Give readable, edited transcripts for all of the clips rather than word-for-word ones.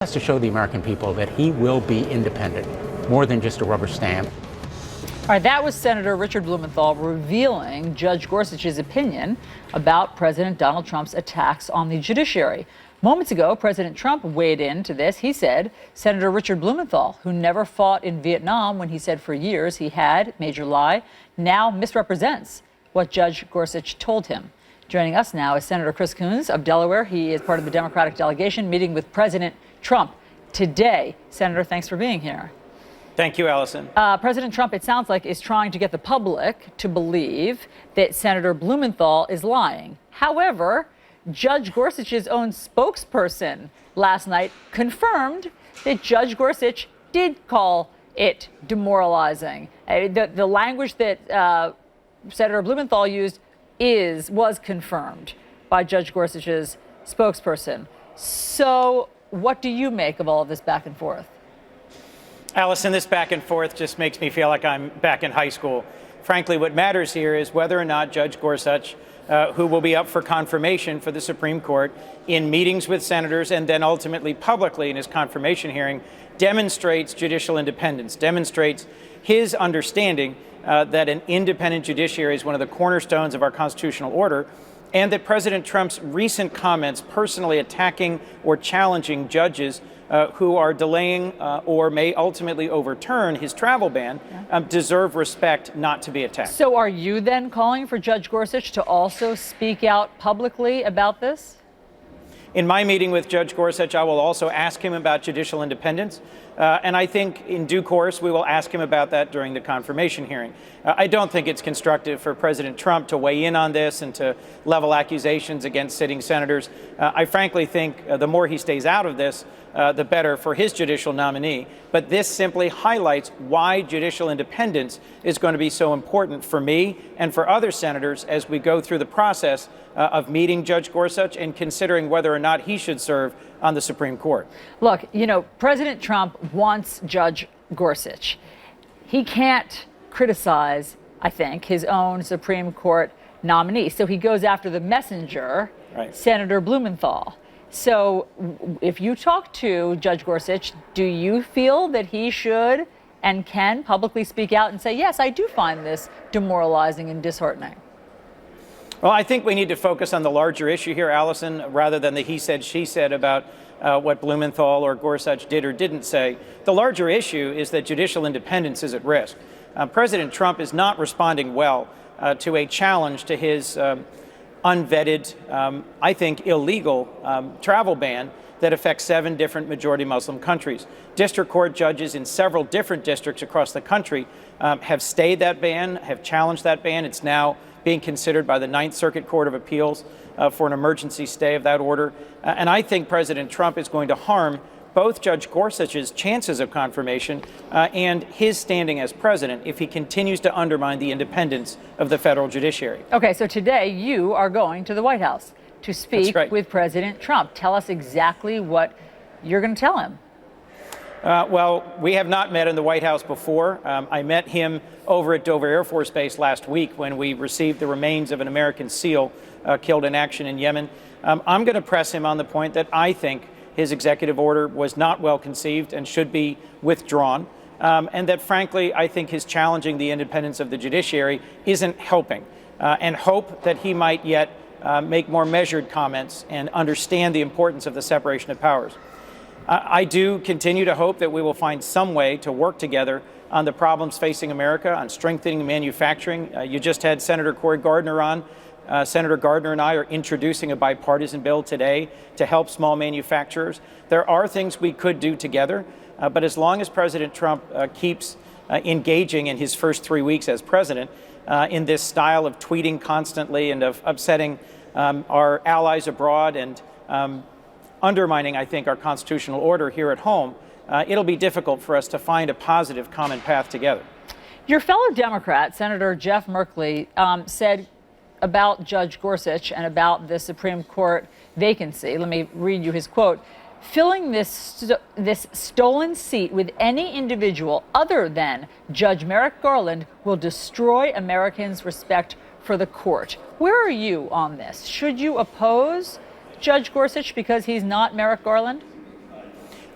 Has to show the American people that he will be independent, more than just a rubber stamp. All right, that was Senator Richard Blumenthal revealing Judge Gorsuch's opinion about President Donald Trump's attacks on the judiciary. Moments ago, President Trump weighed into this. He said Senator Richard Blumenthal, who never fought in Vietnam when he said for years he had, major lie, now misrepresents what Judge Gorsuch told him. Joining us now is Senator Chris Coons of Delaware. He is part of the Democratic delegation meeting with President Trump today. Senator, thanks for being here. Thank you, Allison. President Trump, it sounds like, is trying to get the public to believe that Senator Blumenthal is lying. However, Judge Gorsuch's own spokesperson last night confirmed that Judge Gorsuch did call it demoralizing. The language that Senator Blumenthal used was confirmed by Judge Gorsuch's spokesperson. So what do you make of all of this back and forth? Allison, this back and forth just makes me feel like I'm back in high school. Frankly, what matters here is whether or not Judge Gorsuch, who will be up for confirmation for the Supreme Court in meetings with senators and then ultimately publicly in his confirmation hearing, demonstrates judicial independence, demonstrates his understanding that an independent judiciary is one of the cornerstones of our constitutional order, and that President Trump's recent comments personally attacking or challenging judges who are delaying or may ultimately overturn his travel ban deserve respect, not to be attacked. So are you then calling for Judge Gorsuch to also speak out publicly about this? In my meeting with Judge Gorsuch, I will also ask him about judicial independence. And I think in due course, we will ask him about that during the confirmation hearing. I don't think it's constructive for President Trump to weigh in on this and to level accusations against sitting senators. I frankly think the more he stays out of this, the better for his judicial nominee. But this simply highlights why judicial independence is going to be so important for me and for other senators as we go through the process of meeting Judge Gorsuch and considering whether or not he should serve on the Supreme Court. Look, you know, President Trump wants Judge Gorsuch. He can't criticize, I think, his own Supreme Court nominee. So he goes after the messenger, right, Senator Blumenthal. So if you talk to Judge Gorsuch, do you feel that he should and can publicly speak out and say, yes, I do find this demoralizing and disheartening? Well, I think we need to focus on the larger issue here, Allison, rather than the he said, she said about what Blumenthal or Gorsuch did or didn't say. The larger issue is that judicial independence is at risk. President Trump is not responding well to a challenge to his unvetted, I think illegal travel ban that affects 7 different majority Muslim countries. District court judges in several different districts across the country have stayed that ban, have challenged that ban. It's now being considered by the Ninth Circuit Court of Appeals for an emergency stay of that order. And I think President Trump is going to harm both Judge Gorsuch's chances of confirmation and his standing as president if he continues to undermine the independence of the federal judiciary. Okay, so today you are going to the White House to speak with President Trump. Tell us exactly what you're going to tell him. Well, we have not met in the White House before. I met him over at Dover Air Force Base last week when we received the remains of an American SEAL killed in action in Yemen. I'm going to press him on the point that I think his executive order was not well conceived and should be withdrawn, and that, frankly, I think his challenging the independence of the judiciary isn't helping, and hope that he might yet make more measured comments and understand the importance of the separation of powers. I do continue to hope that we will find some way to work together on the problems facing America, on strengthening manufacturing. You just had Senator Cory Gardner on. Senator Gardner and I are introducing a bipartisan bill today to help small manufacturers. There are things we could do together, but as long as President Trump keeps engaging in his first 3 weeks as president in this style of tweeting constantly and of upsetting our allies abroad and undermining, I think, our constitutional order here at home, it'll be difficult for us to find a positive common path together. Your fellow Democrat, Senator Jeff Merkley, said about Judge Gorsuch and about the Supreme Court vacancy, let me read you his quote, filling this stolen seat with any individual other than Judge Merrick Garland will destroy Americans' respect for the court. Where are you on this? Should you oppose Judge Gorsuch because he's not Merrick Garland?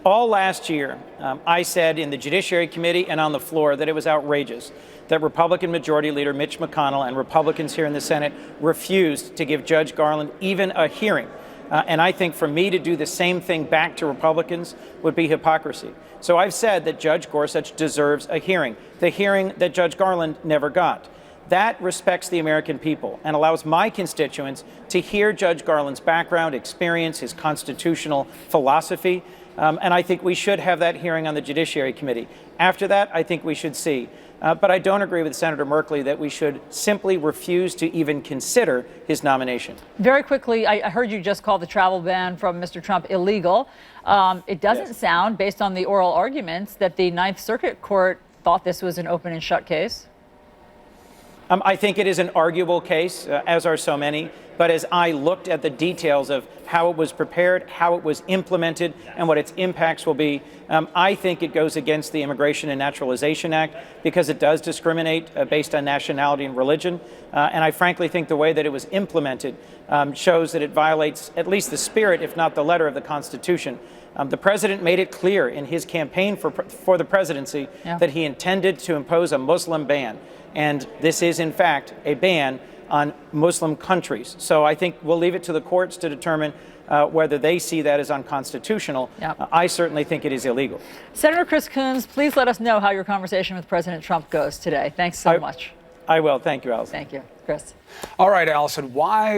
All last year, I said in the Judiciary Committee and on the floor that it was outrageous that Republican Majority Leader Mitch McConnell and Republicans here in the Senate refused to give Judge Garland even a hearing. And I think for me to do the same thing back to Republicans would be hypocrisy. So I've said that Judge Gorsuch deserves a hearing, the hearing that Judge Garland never got. That respects the American people and allows my constituents to hear Judge Garland's background, experience, his constitutional philosophy. And I think we should have that hearing on the Judiciary Committee. After that, I think we should see. But I don't agree with Senator Merkley that we should simply refuse to even consider his nomination. Very quickly, I heard you just call the travel ban from Mr. Trump illegal. It doesn't sound, based on the oral arguments, that the Ninth Circuit Court thought this was an open and shut case. I think it is an arguable case, as are so many. But as I looked at the details of how it was prepared, how it was implemented, and what its impacts will be, I think it goes against the Immigration and Naturalization Act because it does discriminate based on nationality and religion. And I frankly think the way that it was implemented shows that it violates at least the spirit, if not the letter, of the Constitution. The president made it clear in his campaign for the presidency that he intended to impose a Muslim ban. And this is, in fact, a ban on Muslim countries. So I think we'll leave it to the courts to determine whether they see that as unconstitutional. I certainly think it is illegal. Senator Chris Coons, please let us know how your conversation with President Trump goes today. Thanks so much. I will. Thank you, Allison. Thank you, Chris. All right, Allison, why